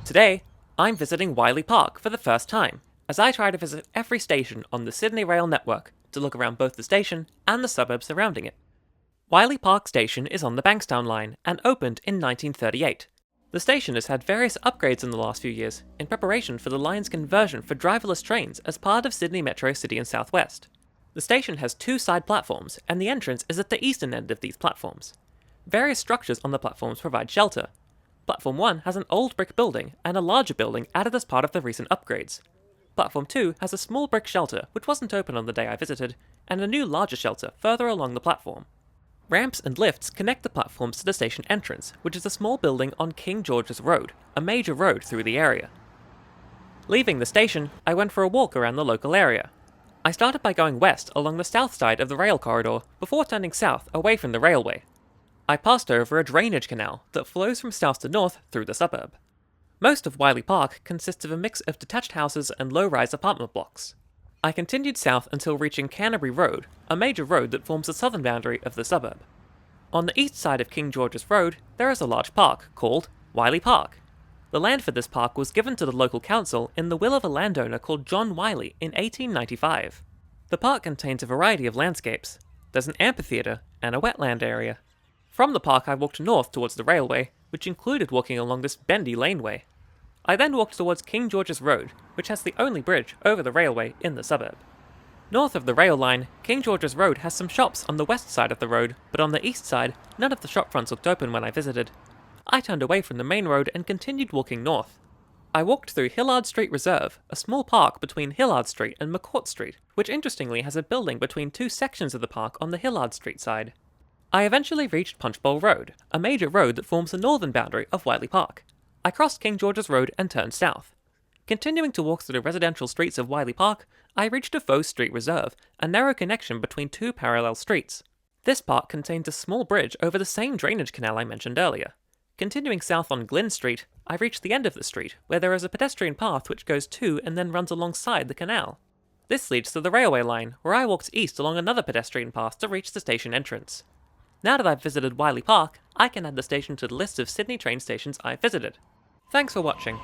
Today, I'm visiting Wiley Park for the first time, as I try to visit every station on the Sydney Rail network to look around both the station and the suburbs surrounding it. Wiley Park Station is on the Bankstown Line and opened in 1938. The station has had various upgrades in the last few years in preparation for the line's conversion for driverless trains as part of Sydney Metro City and South West. The station has two side platforms, and the entrance is at the eastern end of these platforms. Various structures on the platforms provide shelter. Platform 1 has an old brick building and a larger building added as part of the recent upgrades. Platform 2 has a small brick shelter which wasn't open on the day I visited, and a new larger shelter further along the platform. Ramps and lifts connect the platforms to the station entrance, which is a small building on King George's Road, a major road through the area. Leaving the station, I went for a walk around the local area. I started by going west along the south side of the rail corridor before turning south away from the railway. I passed over a drainage canal that flows from south to north through the suburb. Most of Wiley Park consists of a mix of detached houses and low-rise apartment blocks. I continued south until reaching Canterbury Road, a major road that forms the southern boundary of the suburb. On the east side of King George's Road, there is a large park called Wiley Park. The land for this park was given to the local council in the will of a landowner called John Wiley in 1895. The park contains a variety of landscapes. There's an amphitheatre and a wetland area. From the park I walked north towards the railway, which included walking along this bendy laneway. I then walked towards King George's Road, which has the only bridge over the railway in the suburb. North of the rail line, King George's Road has some shops on the west side of the road, but on the east side, none of the shop fronts looked open when I visited. I turned away from the main road and continued walking north. I walked through Hillard Street Reserve, a small park between Hillard Street and McCourt Street, which interestingly has a building between two sections of the park on the Hillard Street side. I eventually reached Punchbowl Road, a major road that forms the northern boundary of Wiley Park. I crossed King George's Road and turned south. Continuing to walk through the residential streets of Wiley Park, I reached Defoe Street Reserve, a narrow connection between two parallel streets. This park contains a small bridge over the same drainage canal I mentioned earlier. Continuing south on Glynn Street, I reached the end of the street, where there is a pedestrian path which goes to and then runs alongside the canal. This leads to the railway line, where I walked east along another pedestrian path to reach the station entrance. Now that I've visited Wiley Park, I can add the station to the list of Sydney train stations I've visited. Thanks for watching.